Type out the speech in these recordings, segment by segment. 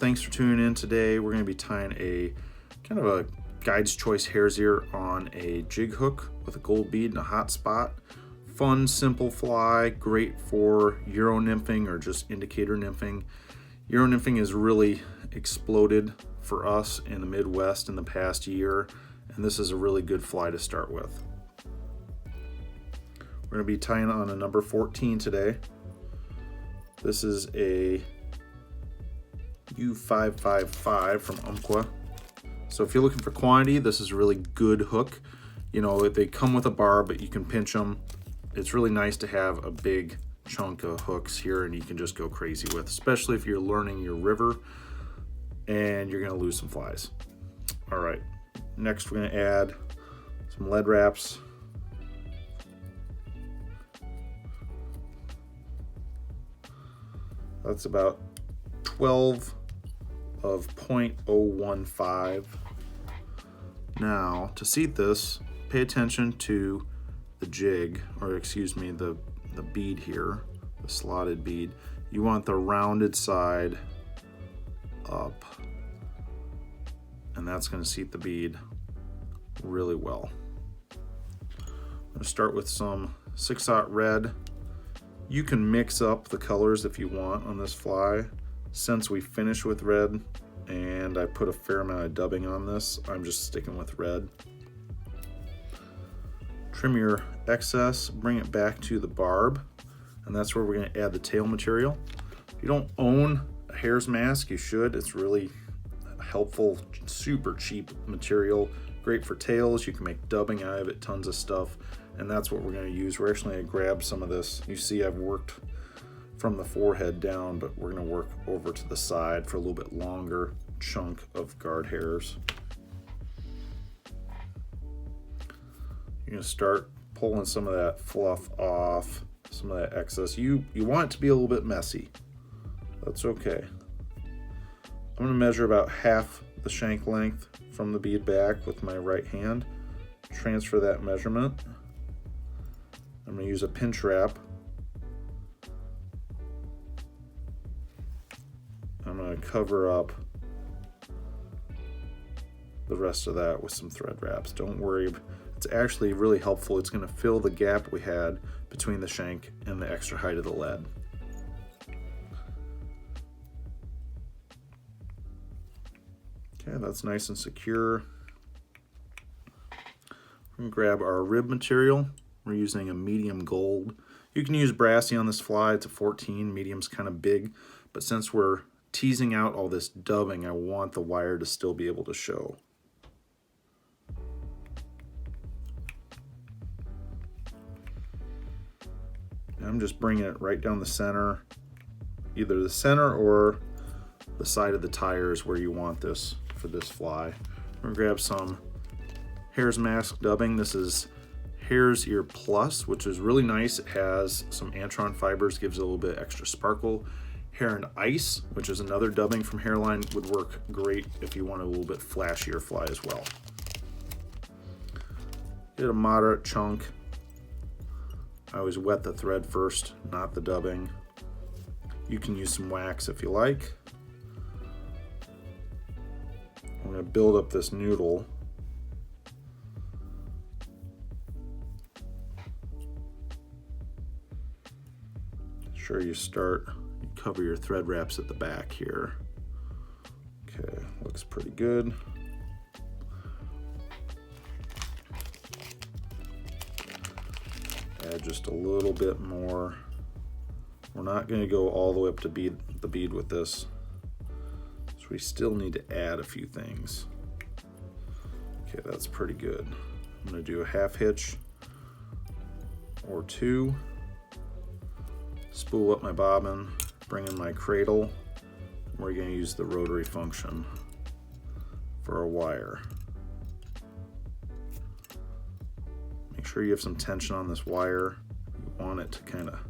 thanks for tuning in today. We're going to be tying a kind of a guide's choice hare's ear on a jig hook with a gold bead and a hot spot. Fun, simple fly, great for Euro nymphing or just indicator nymphing. Euro nymphing has really exploded for us in the Midwest in the past year, and this is a really good fly to start with. We're going to be tying on a number 14 today. This is a U555 from Umpqua. So if you're looking for quantity, this is a really good hook. You know, they come with a bar, but you can pinch them. It's really nice to have a big chunk of hooks here and you can just go crazy with, especially if you're learning your river and you're gonna lose some flies. All right, next we're gonna add some lead wraps. That's about 12 of 0.015. Now, to seat this, pay attention to the jig, or excuse me, the bead here, the slotted bead. You want the rounded side up, and that's going to seat the bead really well. I'm going to start with some 6/0 red. You can mix up the colors if you want on this fly. Since we finished with red and I put a fair amount of dubbing on this, I'm just sticking with red. Trim your excess, bring it back to the barb, and that's where we're going to add the tail material. If you don't own a hare's mask, you should. It's really helpful, super cheap material, great for tails. You can make dubbing out of it, tons of stuff. And that's what we're going to use. We're actually going to grab some of this. You see I've worked from the forehead down, but we're going to work over to the side for a little bit longer chunk of guard hairs. You're going to start pulling some of that fluff off, some of that excess. You want it to be a little bit messy. That's okay. I'm going to measure about half the shank length from the bead back with my right hand. Transfer that measurement. I'm going to use a pinch wrap. I'm going to cover up the rest of that with some thread wraps. Don't worry, it's actually really helpful. It's going to fill the gap we had between the shank and the extra height of the lead. Okay, that's nice and secure. We're going to grab our rib material. We're using a medium gold. You can use brassy on this fly. It's a 14. Medium's kind of big, but since we're teasing out all this dubbing, I want the wire to still be able to show. And I'm just bringing it right down the center, either the center or the side of the tires where you want this for this fly. We're gonna grab some hare's mask dubbing. This is Hare's Ear Plus, which is really nice. It has some antron fibers, gives it a little bit extra sparkle. Hare and Ice, which is another dubbing from Hareline, would work great if you want a little bit flashier fly as well. Get a moderate chunk. I always wet the thread first, not the dubbing. You can use some wax if you like. I'm going to build up this noodle. Sure you cover your thread wraps at the back here. Okay, looks pretty good. Add just a little bit more. We're not going to go all the way up to the bead with this, so we still need to add a few things. Okay, that's pretty good. I'm going to do a half hitch or two. Spool up my bobbin, bring in my cradle. We're going to use the rotary function for a wire. Make sure you have some tension on this wire. You want it to kind of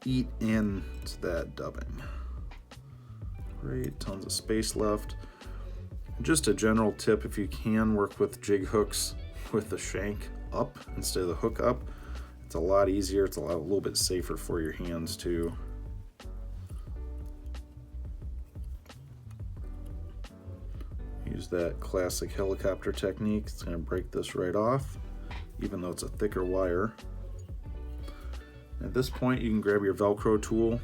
eat into that dubbing. Great, tons of space left. Just a general tip, if you can work with jig hooks with the shank up instead of the hook up, it's a lot easier. It's a little bit safer for your hands too. Use that classic helicopter technique. It's going to break this right off, even though it's a thicker wire. At this point, you can grab your Velcro tool.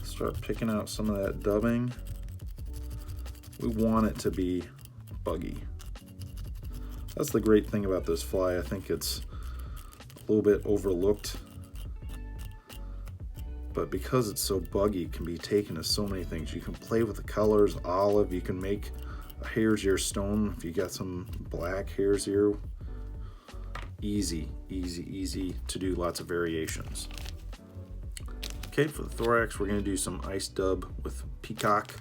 Start picking out some of that dubbing. We want it to be buggy. That's the great thing about this fly. I think it's a little bit overlooked, but because it's so buggy, it can be taken as so many things. You can play with the colors, olive, you can make a hare's ear stone if you got some black hare's ear. Easy, easy, easy to do, lots of variations. Okay, for the thorax, we're gonna do some ice dub with peacock.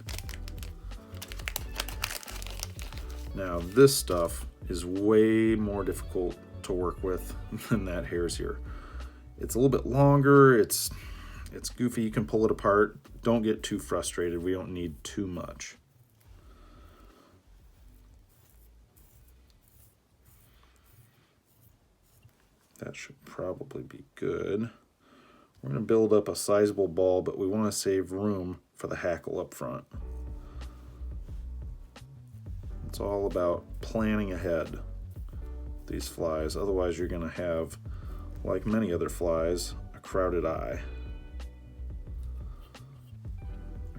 Now this stuff is way more difficult to work with than that hare's ear. It's a little bit longer, it's goofy, you can pull it apart. Don't get too frustrated, we don't need too much. That should probably be good. We're going to build up a sizable ball, but we want to save room for the hackle up front. It's all about planning ahead, these flies. Otherwise, you're going to have, like many other flies, a crowded eye.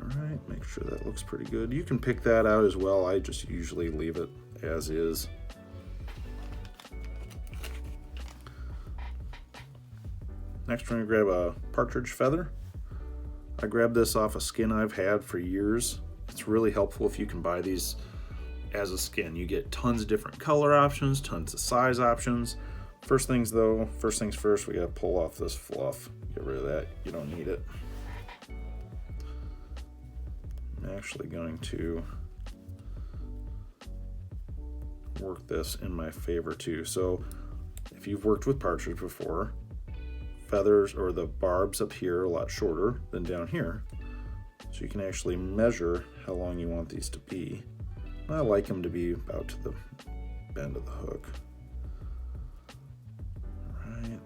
All right, make sure that looks pretty good. You can pick that out as well. I just usually leave it as is. Next, we're going to grab a partridge feather. I grabbed this off a skin I've had for years. It's really helpful if you can buy these as a skin. You get tons of different color options, tons of size options. First things first, we got to pull off this fluff. Get rid of that, you don't need it. I'm actually going to work this in my favor too. So if you've worked with partridge before, feathers or the barbs up here are a lot shorter than down here, so you can actually measure how long you want these to be. I like them to be about to the bend of the hook. All right,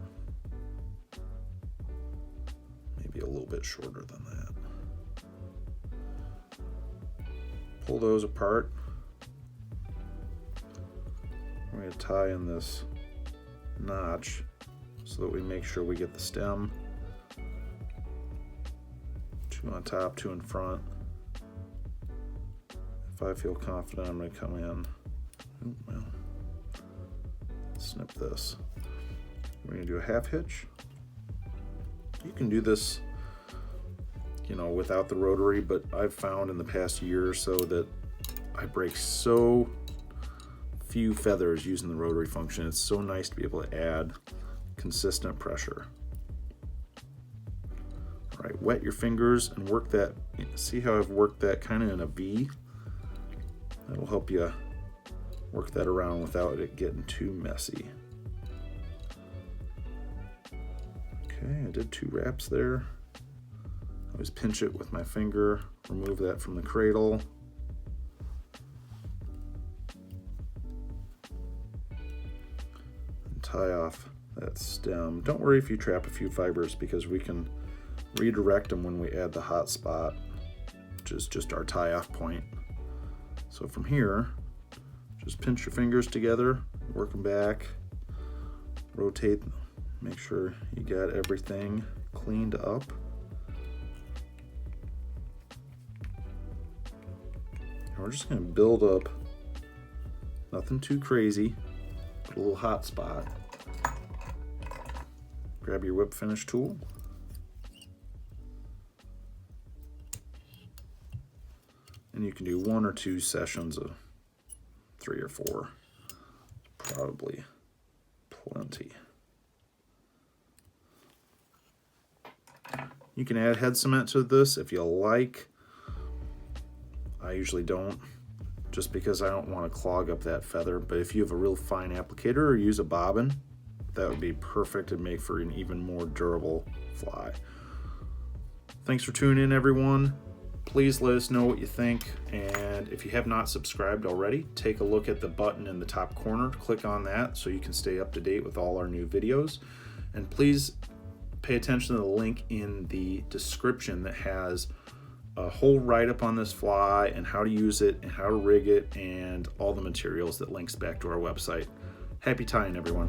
maybe a little bit shorter than that. Pull those apart. We're going to tie in this notch so that we make sure we get the stem. 2 on top, 2 in front. If I feel confident, I'm going to come in. Well, snip this. We're going to do a half hitch. You can do this, you know, without the rotary, but I've found in the past year or so that I break so few feathers using the rotary function. It's so nice to be able to add consistent pressure. All right, wet your fingers and work that. See how I've worked that kind of in a V? That'll help you work that around without it getting too messy. Okay, I did 2 wraps there. Always pinch it with my finger, remove that from the cradle. And tie off that stem. Don't worry if you trap a few fibers, because we can redirect them when we add the hot spot, which is just our tie-off point. So from here, just pinch your fingers together, work them back, rotate, make sure you got everything cleaned up. And we're just going to build up, nothing too crazy, but a little hot spot. Grab your whip finish tool. And you can do 1 or 2 sessions of 3 or 4. Probably plenty. You can add head cement to this if you like. I usually don't, just because I don't want to clog up that feather. But if you have a real fine applicator or use a bobbin, that would be perfect and make for an even more durable fly. Thanks for tuning in, everyone. Please let us know what you think, and if you have not subscribed already, take a look at the button in the top corner. Click on that so you can stay up to date with all our new videos. And please pay attention to the link in the description that has a whole write-up on this fly and how to use it and how to rig it and all the materials that links back to our website. Happy tying, everyone.